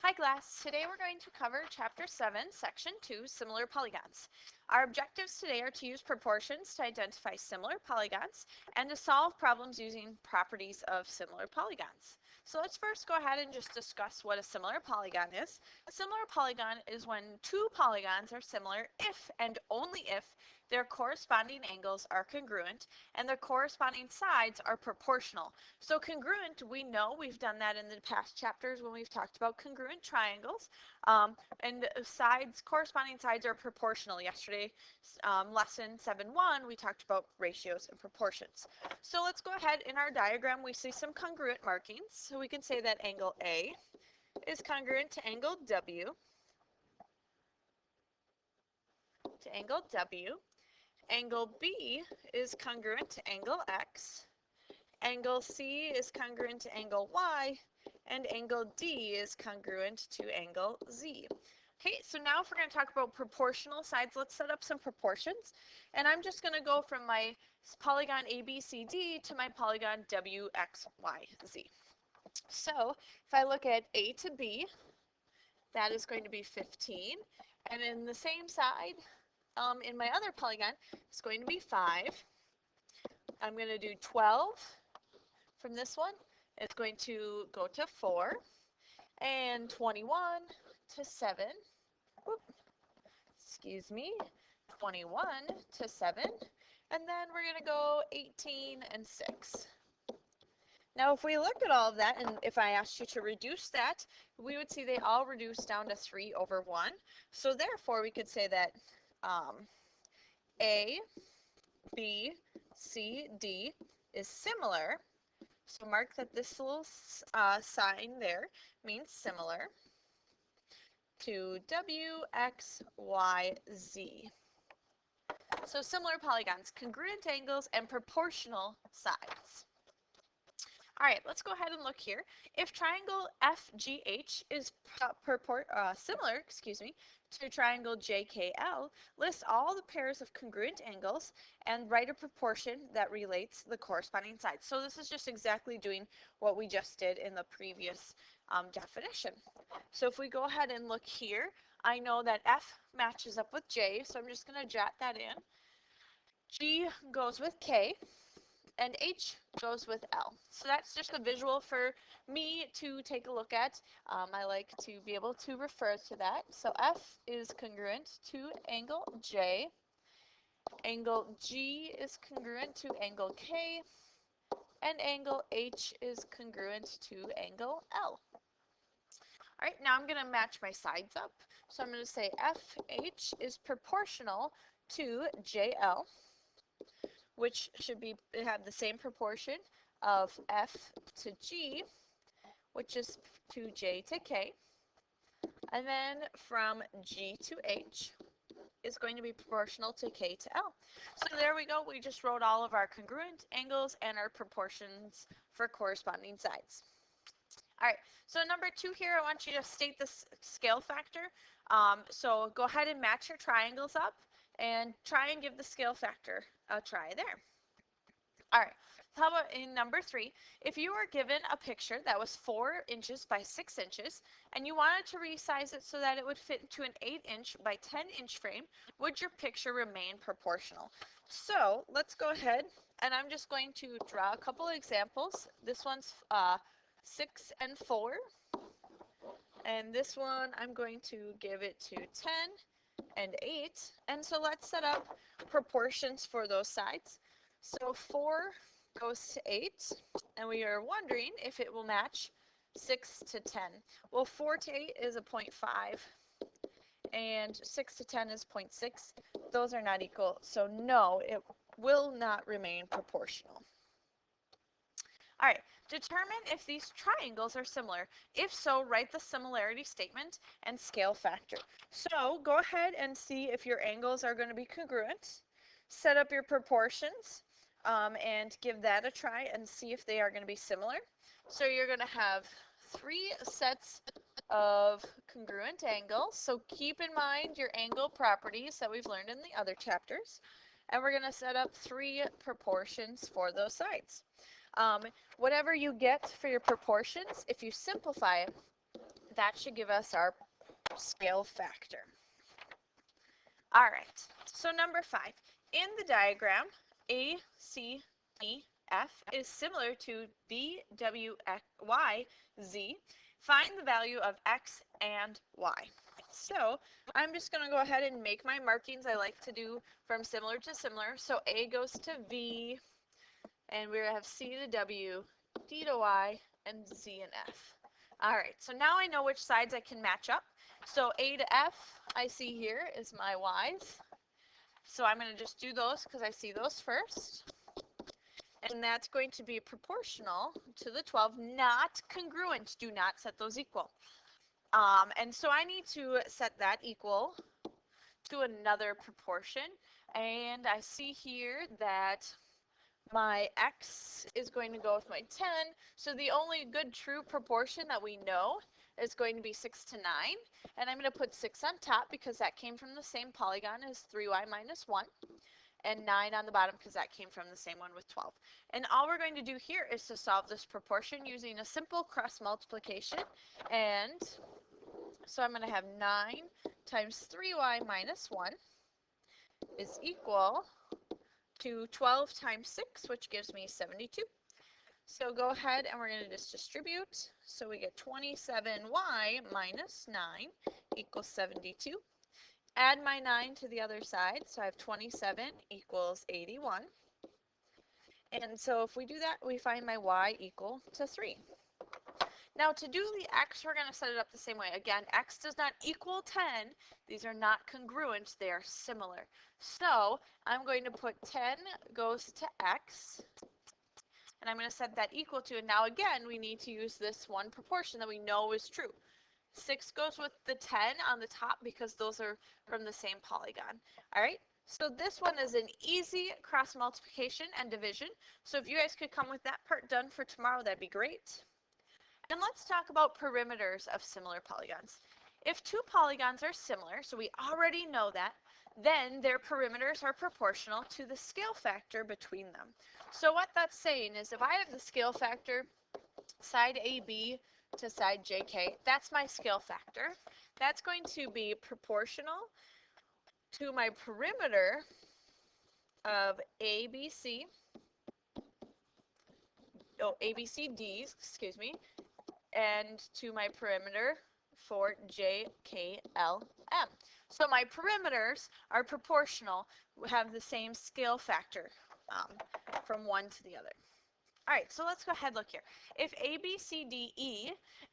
Hi class, today we're going to cover Chapter 7, Section 2, Similar Polygons. Our objectives today are to use proportions to identify similar polygons and to solve problems using properties of similar polygons. So let's first go ahead and just discuss what a similar polygon is. A similar polygon is when two polygons are similar if and only if their corresponding angles are congruent and their corresponding sides are proportional. So congruent, we know we've done that in the past chapters when we've talked about congruent triangles. And sides, corresponding sides are proportional. Yesterday, lesson 7.1, we talked about ratios and proportions. So let's go ahead. In our diagram, we see some congruent markings. So we can say that angle A is congruent to angle W, Angle B is congruent to angle X. Angle C is congruent to angle Y, and angle D is congruent to angle Z. Okay, so now if we're going to talk about proportional sides, let's set up some proportions. And I'm just going to go from my polygon ABCD to my polygon WXYZ. So if I look at A to B, that is going to be 15. And in the same side, in my other polygon, it's going to be 5. I'm going to do 12 from this one. It's going to go to 4, and 21 to 7. Whoop, excuse me, 21 to 7. And then we're going to go 18 and 6. Now, if we look at all of that, and if I asked you to reduce that, we would see they all reduce down to 3 over 1. So therefore, we could say that A, B, C, D is similar. So mark that this little sign there means similar to W, X, Y, Z. So similar polygons, congruent angles, and proportional sides. All right, let's go ahead and look here. If triangle FGH is similar, to triangle JKL, list all the pairs of congruent angles and write a proportion that relates the corresponding sides. So this is just exactly doing what we just did in the previous definition. So if we go ahead and look here, I know that F matches up with J, so I'm just going to jot that in. G goes with K, and H goes with L. So that's just a visual for me to take a look at. I like to be able to refer to that. So F is congruent to angle J. Angle G is congruent to angle K. And angle H is congruent to angle L. All right, now I'm going to match my sides up. So I'm going to say FH is proportional to JL, which should have the same proportion of F to G, which is to J to K. And then from G to H is going to be proportional to K to L. So there we go. We just wrote all of our congruent angles and our proportions for corresponding sides. All right, so number 2 here, I want you to state the scale factor. So go ahead and match your triangles up and try and give the scale factor a try there. All right, how about in number 3, if you were given a picture that was 4 inches by 6 inches and you wanted to resize it so that it would fit into an 8-inch by 10-inch frame, would your picture remain proportional? So let's go ahead, and I'm just going to draw a couple examples. This one's 6 and 4, and this one I'm going to give it to 10 and 8. And so let's set up proportions for those sides. So 4 goes to 8, and we are wondering if it will match 6 to 10. Well, 4 to 8 is a 0.5, and 6 to 10 is 0.6. Those are not equal, so no, it will not remain proportional. All right, determine if these triangles are similar. If so, write the similarity statement and scale factor. So go ahead and see if your angles are going to be congruent. Set up your proportions and give that a try and see if they are going to be similar. So you're going to have 3 sets of congruent angles. So keep in mind your angle properties that we've learned in the other chapters. And we're going to set up 3 proportions for those sides. Whatever you get for your proportions, if you simplify it, that should give us our scale factor. All right, so number 5. In the diagram, A, C, D, F is similar to B, W, X, Y, Z. Find the value of X and Y. So I'm just going to go ahead and make my markings I like to do from similar to similar. So A goes to V, and we're going to have C to W, D to Y, and Z and F. All right, so now I know which sides I can match up. So A to F, I see here is my Y's. So I'm going to just do those because I see those first. And that's going to be proportional to the 12, not congruent. Do not set those equal. And so I need to set that equal to another proportion. And I see here that my X is going to go with my 10. So the only good true proportion that we know is going to be 6 to 9. And I'm going to put 6 on top because that came from the same polygon as 3y minus 1. And 9 on the bottom because that came from the same one with 12. And all we're going to do here is to solve this proportion using a simple cross multiplication. And so I'm going to have 9 times 3y minus 1 is equal to 12 times 6, which gives me 72. So go ahead and we're going to just distribute. So we get 27y minus 9 equals 72. Add my 9 to the other side, so I have 27 equals 81. And so if we do that, we find my y equal to 3. Now to do the x, we're going to set it up the same way. Again, x does not equal 10. These are not congruent. They are similar. So I'm going to put 10 goes to x, and I'm going to set that equal to, and now again, we need to use this one proportion that we know is true. 6 goes with the 10 on the top because those are from the same polygon. All right, so this one is an easy cross multiplication and division. So if you guys could come with that part done for tomorrow, that'd be great. And let's talk about perimeters of similar polygons. If two polygons are similar, so we already know that, then their perimeters are proportional to the scale factor between them. So what that's saying is if I have the scale factor side AB to side JK, that's my scale factor. That's going to be proportional to my perimeter of ABCDs, excuse me, and to my perimeter for JKLM. So my perimeters are proportional, have the same scale factor from one to the other. All right, so let's go ahead and look here. If ABCDE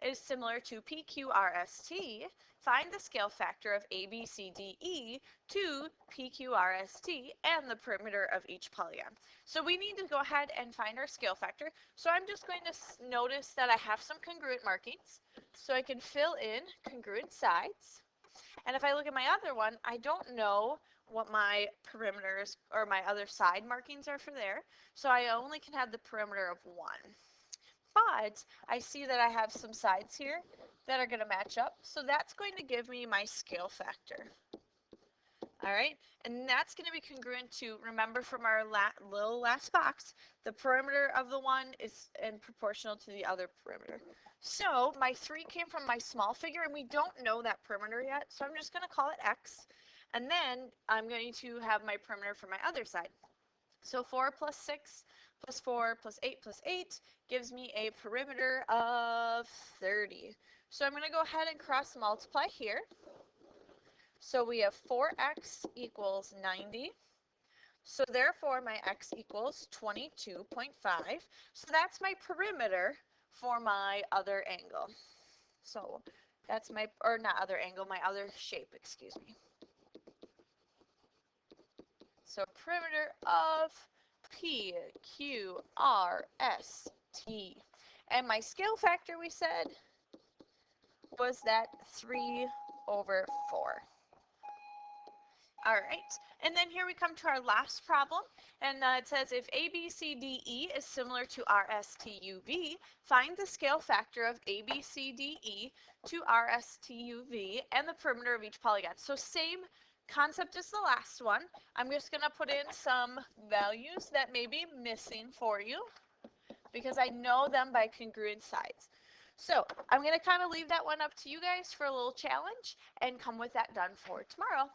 is similar to PQRST, find the scale factor of ABCDE to PQRST and the perimeter of each polygon. So we need to go ahead and find our scale factor. So I'm just going to notice that I have some congruent markings. So I can fill in congruent sides. And if I look at my other one, I don't know what my perimeters or my other side markings are for there. So I only can have the perimeter of 1. But I see that I have some sides here that are going to match up. So that's going to give me my scale factor. All right, and that's going to be congruent to, remember from our little last box, the perimeter of the one is proportional to the other perimeter. So my 3 came from my small figure, and we don't know that perimeter yet, so I'm just going to call it x. And then I'm going to have my perimeter for my other side. So 4 plus 6 plus 4 plus 8 plus 8 gives me a perimeter of 30. So I'm going to go ahead and cross multiply here. So we have 4x equals 90. So therefore my x equals 22.5. So that's my perimeter for my other angle. So that's my, or not other angle, my other shape, excuse me. So perimeter of PQRST. And my scale factor, we said, was that 3/4. All right, and then here we come to our last problem, and it says if ABCDE is similar to RSTUV, find the scale factor of ABCDE to RSTUV and the perimeter of each polygon. So same concept as the last one. I'm just going to put in some values that may be missing for you because I know them by congruent sides. So I'm going to kind of leave that one up to you guys for a little challenge and come with that done for tomorrow.